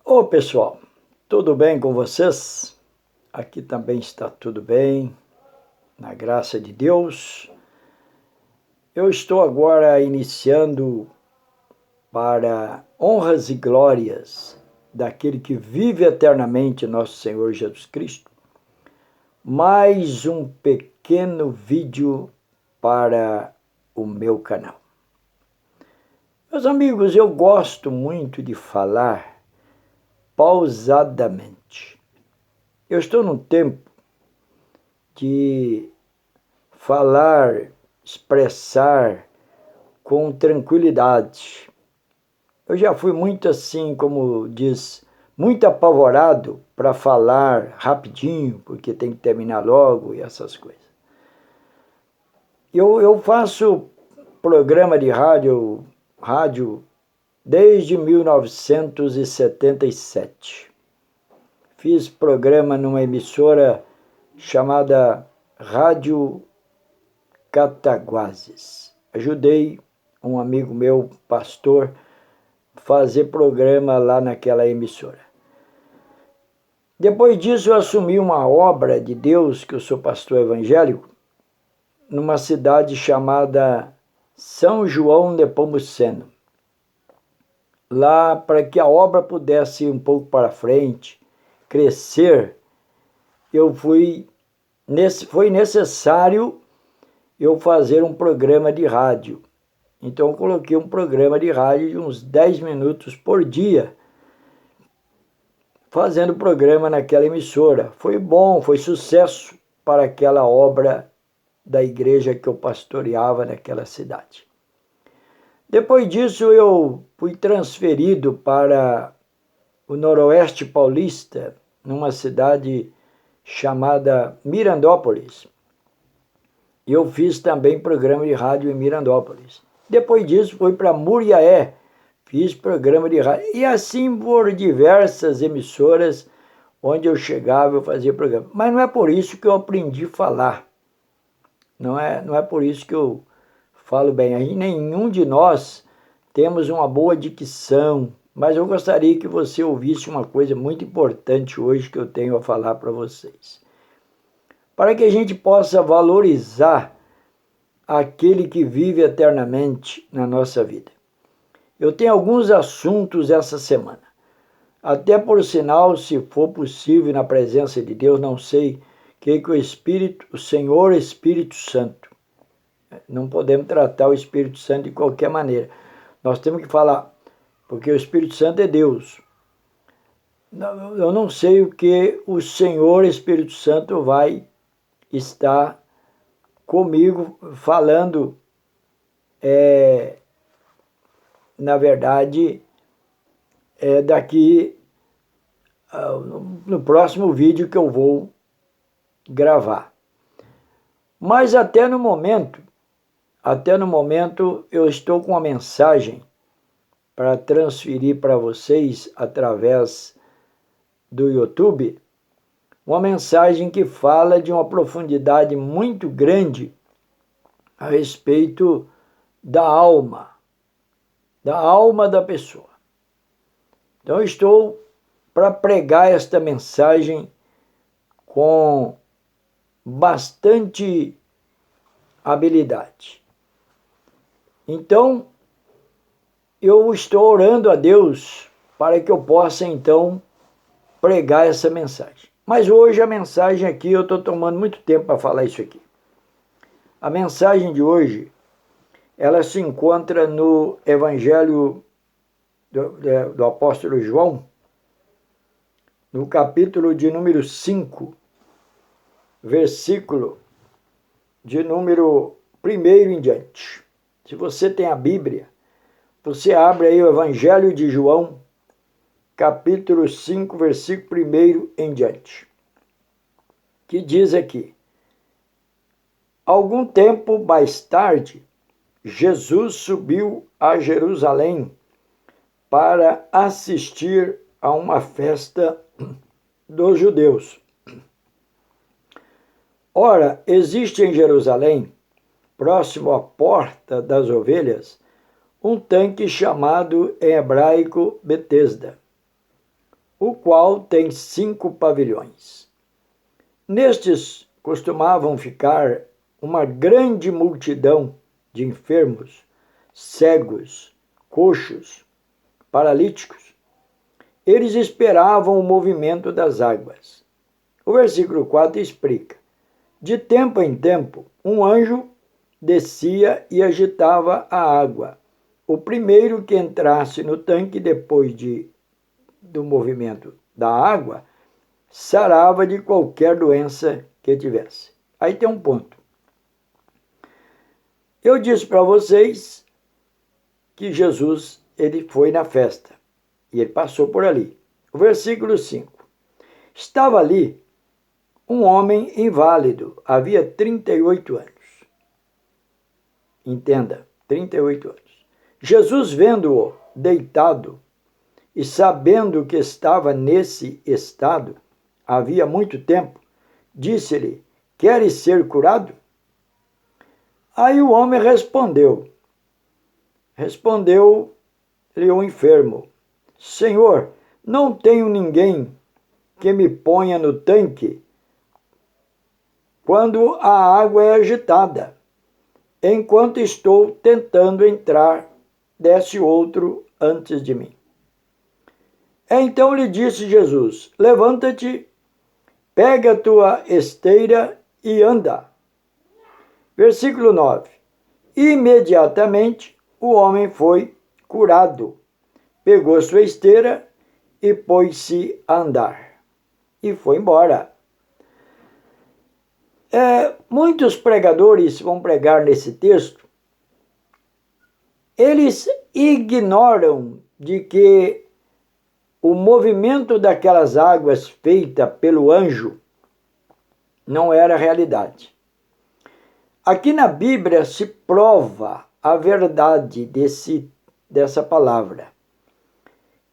Ô pessoal, tudo bem com vocês? Aqui também está tudo bem, na graça de Deus. Eu estou agora iniciando para honras e glórias daquele que vive eternamente, nosso Senhor Jesus Cristo, mais um pequeno vídeo para o meu canal. Meus amigos, eu gosto muito de falar pausadamente. Eu estou num tempo de falar, expressar com tranquilidade. Eu já fui muito assim, como diz, muito apavorado para falar rapidinho, porque tem que terminar logo e essas coisas. Eu faço programa de rádio desde 1977. Fiz programa numa emissora chamada Rádio Cataguases. Ajudei um amigo meu, pastor, fazer programa lá naquela emissora. Depois disso, eu assumi uma obra de Deus, que eu sou pastor evangélico, numa cidade chamada São João Nepomuceno. Lá, para que a obra pudesse ir um pouco para frente, crescer, foi necessário eu fazer um programa de rádio. Então, eu coloquei um programa de rádio de uns 10 minutos por dia, fazendo programa naquela emissora. Foi bom, foi sucesso para aquela obra da igreja que eu pastoreava naquela cidade. Depois disso, eu fui transferido para o Noroeste Paulista, numa cidade chamada Mirandópolis. Eu fiz também programa de rádio em Mirandópolis. Depois disso, fui para Muriaé, fiz programa de rádio. E assim por diversas emissoras, onde eu chegava, eu fazia programa. Mas não é por isso que eu aprendi a falar. Não é por isso que eu falo bem. Aí nenhum de nós temos uma boa dicção. Mas eu gostaria que você ouvisse uma coisa muito importante hoje que eu tenho a falar para vocês. Para que a gente possa valorizar aquele que vive eternamente na nossa vida. Eu tenho alguns assuntos essa semana. Até por sinal, se for possível, na presença de Deus, não sei que o Senhor Espírito Santo, não podemos tratar o Espírito Santo de qualquer maneira. Nós temos que falar, porque o Espírito Santo é Deus. Eu não sei o que o Senhor Espírito Santo vai estar comigo falando, na verdade, daqui no próximo vídeo que eu vou gravar. Mas até no momento eu estou com uma mensagem para transferir para vocês através do YouTube, uma mensagem que fala de uma profundidade muito grande a respeito da alma da pessoa. Então, eu estou para pregar esta mensagem com bastante habilidade. Então, eu estou orando a Deus para que eu possa, então, pregar essa mensagem. Mas hoje a mensagem aqui, eu estou tomando muito tempo para falar isso aqui. A mensagem de hoje, ela se encontra no Evangelho do apóstolo João, no capítulo de número 5, versículo de número 1 em diante. Se você tem a Bíblia, você abre aí o Evangelho de João, capítulo 5, versículo 1 em diante, que diz aqui: algum tempo mais tarde, Jesus subiu a Jerusalém para assistir a uma festa dos judeus. Ora, existe em Jerusalém, próximo à Porta das Ovelhas, um tanque chamado em hebraico Betesda, o qual tem 5 pavilhões. Nestes costumavam ficar uma grande multidão de enfermos, cegos, coxos, paralíticos. Eles esperavam o movimento das águas. O versículo 4 explica: de tempo em tempo, um anjo descia e agitava a água. O primeiro que entrasse no tanque depois do movimento da água, sarava de qualquer doença que tivesse. Aí tem um ponto. Eu disse para vocês que Jesus ele foi na festa e ele passou por ali. O versículo 5. Estava ali um homem inválido, havia 38 anos. Entenda, 38 anos. Jesus, vendo-o deitado e sabendo que estava nesse estado havia muito tempo, disse-lhe: queres ser curado? Aí o homem respondeu-lhe o enfermo: Senhor, não tenho ninguém que me ponha no tanque quando a água é agitada. Enquanto estou tentando entrar, desce outro antes de mim. Então lhe disse Jesus: levanta-te, pega a tua esteira e anda. Versículo 9. Imediatamente o homem foi curado, pegou sua esteira e pôs-se a andar. E foi embora. Muitos pregadores vão pregar nesse texto, eles ignoram de que o movimento daquelas águas feita pelo anjo não era realidade. Aqui na Bíblia se prova a verdade dessa palavra,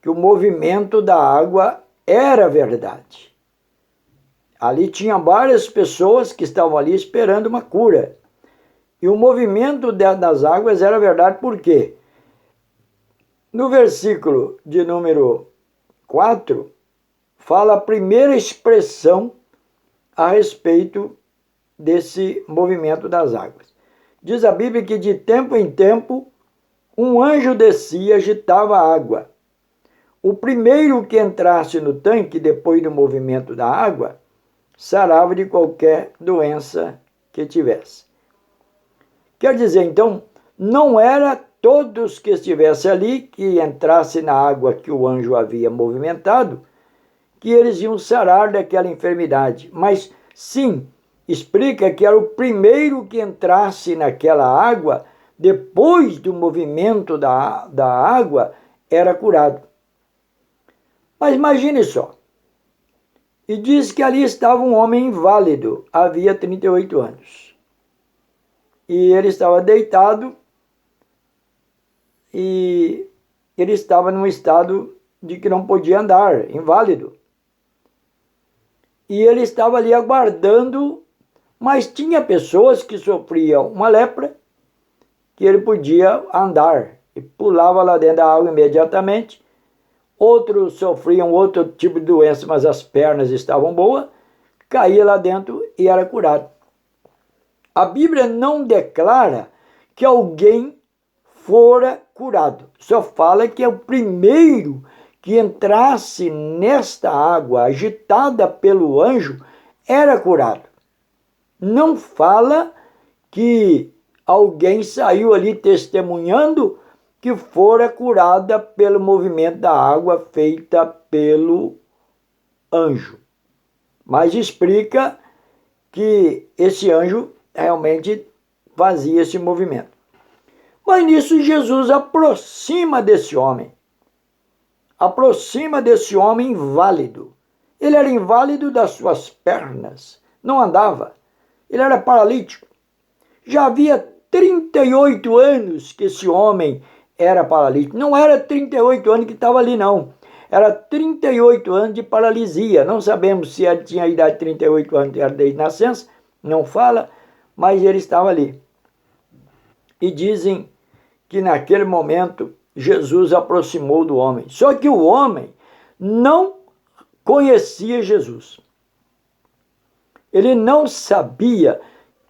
que o movimento da água era verdade. Ali tinha várias pessoas que estavam ali esperando uma cura. E o movimento das águas era verdade, por quê? No versículo de número 4, fala a primeira expressão a respeito desse movimento das águas. Diz a Bíblia que de tempo em tempo um anjo descia e agitava a água. O primeiro que entrasse no tanque depois do movimento da água sarava de qualquer doença que tivesse. Quer dizer, então, não era todos que estivessem ali, que entrassem na água que o anjo havia movimentado, que eles iam sarar daquela enfermidade. Mas, sim, explica que era o primeiro que entrasse naquela água, depois do movimento da água, era curado. Mas imagine só. E diz que ali estava um homem inválido, havia 38 anos. E ele estava deitado e ele estava num estado de que não podia andar, inválido. E ele estava ali aguardando, mas tinha pessoas que sofriam uma lepra, que ele podia andar e pulava lá dentro da água imediatamente. Outros sofriam outro tipo de doença, mas as pernas estavam boas, caía lá dentro e era curado. A Bíblia não declara que alguém fora curado. Só fala que é o primeiro que entrasse nesta água agitada pelo anjo era curado. Não fala que alguém saiu ali testemunhando que fora curada pelo movimento da água feita pelo anjo. Mas explica que esse anjo realmente fazia esse movimento. Mas nisso Jesus aproxima desse homem inválido. Ele era inválido das suas pernas, não andava, ele era paralítico. Já havia 38 anos que esse homem era paralítico. Não era 38 anos que estava ali, não. Era 38 anos de paralisia. Não sabemos se ele tinha a idade de 38 anos desde nascença, não fala, mas ele estava ali. E dizem que naquele momento Jesus aproximou do homem. Só que o homem não conhecia Jesus. Ele não sabia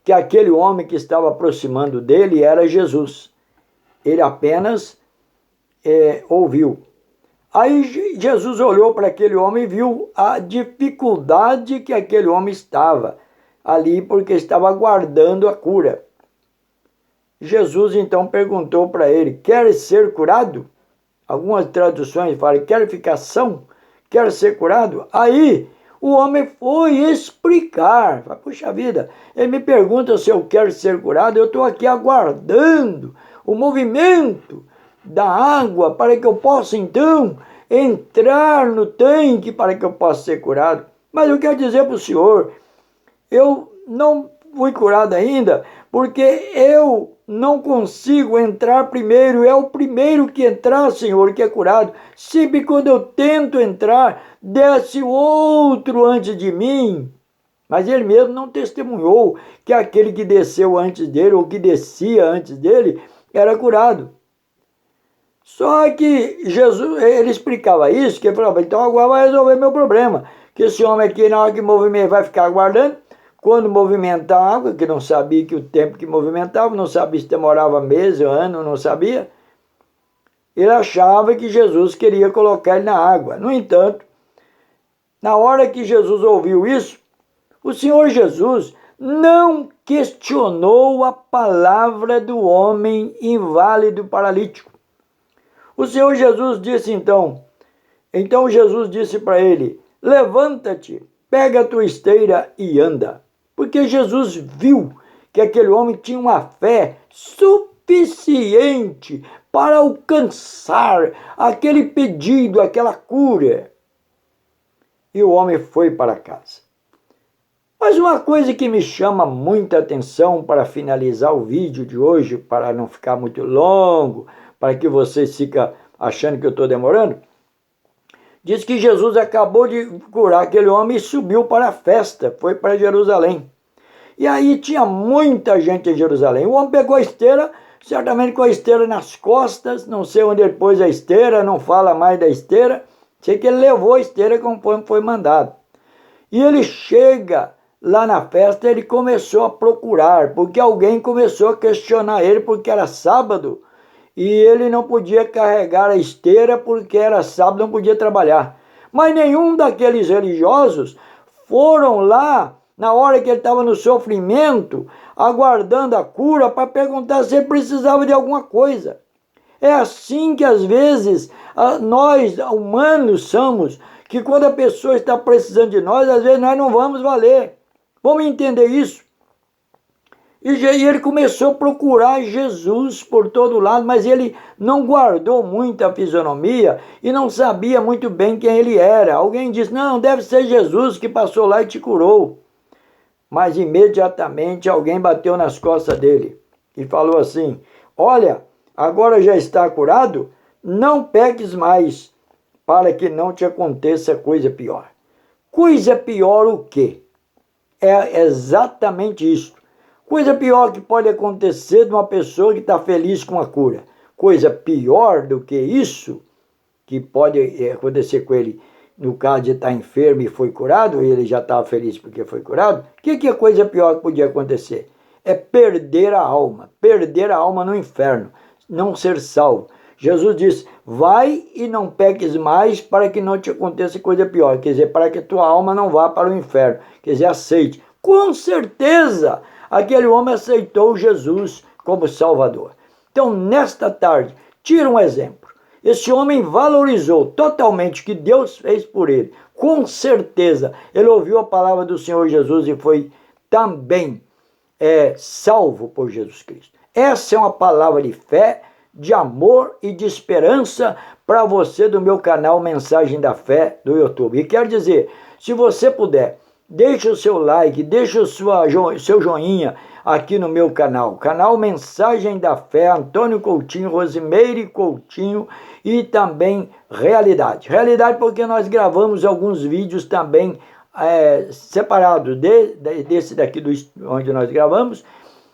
que aquele homem que estava aproximando dele era Jesus. Ele apenas ouviu. Aí Jesus olhou para aquele homem e viu a dificuldade que aquele homem estava ali, porque estava aguardando a cura. Jesus então perguntou para ele: quer ser curado? Algumas traduções falam: quer ficar são? Quer ser curado? Aí o homem foi explicar. Puxa vida, ele me pergunta se eu quero ser curado, eu estou aqui aguardando o movimento da água para que eu possa então entrar no tanque para que eu possa ser curado. Mas eu quero dizer para o senhor, eu não fui curado ainda porque eu não consigo entrar primeiro. É o primeiro que entrar, Senhor, que é curado. Sempre quando eu tento entrar, desce outro antes de mim. Mas ele mesmo não testemunhou que aquele que desceu antes dele, ou que descia antes dele, era curado. Só que Jesus, ele explicava isso, que ele falava: então agora vai resolver meu problema. Que esse homem aqui, na hora que movimenta, vai ficar aguardando. Quando movimentar a água, que não sabia que o tempo que movimentava, não sabia se demorava meses ou anos, não sabia. Ele achava que Jesus queria colocar ele na água. No entanto, na hora que Jesus ouviu isso, o Senhor Jesus não questionou a palavra do homem inválido paralítico. O Senhor Jesus disse então Jesus disse para ele: levanta-te, pega a tua esteira e anda. Porque Jesus viu que aquele homem tinha uma fé suficiente para alcançar aquele pedido, aquela cura. E o homem foi para casa. Mas uma coisa que me chama muita atenção para finalizar o vídeo de hoje, para não ficar muito longo, para que vocês fiquem achando que eu estou demorando, diz que Jesus acabou de curar aquele homem e subiu para a festa, foi para Jerusalém. E aí tinha muita gente em Jerusalém. O homem pegou a esteira, certamente com a esteira nas costas, não sei onde ele pôs a esteira, não fala mais da esteira, sei que ele levou a esteira conforme foi mandado. E ele chega lá na festa, ele começou a procurar, porque alguém começou a questionar ele, porque era sábado, e ele não podia carregar a esteira porque era sábado, não podia trabalhar. Mas nenhum daqueles religiosos foram lá, na hora que ele estava no sofrimento, aguardando a cura, para perguntar se ele precisava de alguma coisa. É assim que às vezes nós humanos somos, que quando a pessoa está precisando de nós, às vezes nós não vamos valer. Vamos entender isso? E ele começou a procurar Jesus por todo lado, mas ele não guardou muito a fisionomia e não sabia muito bem quem ele era. Alguém disse: não, deve ser Jesus que passou lá e te curou. Mas imediatamente alguém bateu nas costas dele e falou assim: olha, agora já está curado, não peques mais, para que não te aconteça coisa pior. Coisa pior o quê? É exatamente isso. Coisa pior que pode acontecer de uma pessoa que está feliz com a cura. Coisa pior do que isso, que pode acontecer com ele, no caso de estar enfermo e foi curado, e ele já estava feliz porque foi curado. O que é coisa pior que podia acontecer? É perder a alma no inferno, não ser salvo. Jesus disse: vai e não peques mais para que não te aconteça coisa pior. Quer dizer, para que tua alma não vá para o inferno. Quer dizer, aceite. Com certeza, aquele homem aceitou Jesus como Salvador. Então, nesta tarde, tira um exemplo. Esse homem valorizou totalmente o que Deus fez por ele. Com certeza, ele ouviu a palavra do Senhor Jesus e foi também salvo por Jesus Cristo. Essa é uma palavra de fé, de amor e de esperança para você do meu canal Mensagem da Fé do YouTube. E quero dizer, se você puder, deixe o seu like, deixe o seu joinha aqui no meu canal. Canal Mensagem da Fé, Antônio Coutinho, Rosimeire Coutinho e também Realidade. Realidade porque nós gravamos alguns vídeos também separados desse daqui onde nós gravamos.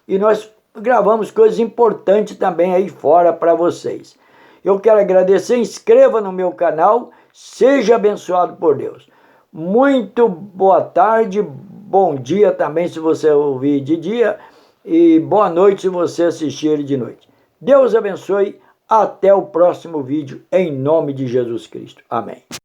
E nós gravamos coisas importantes também aí fora para vocês. Eu quero agradecer, inscreva no meu canal, seja abençoado por Deus. Muito boa tarde, bom dia também se você ouvir de dia e boa noite se você assistir de noite. Deus abençoe, até o próximo vídeo, em nome de Jesus Cristo. Amém.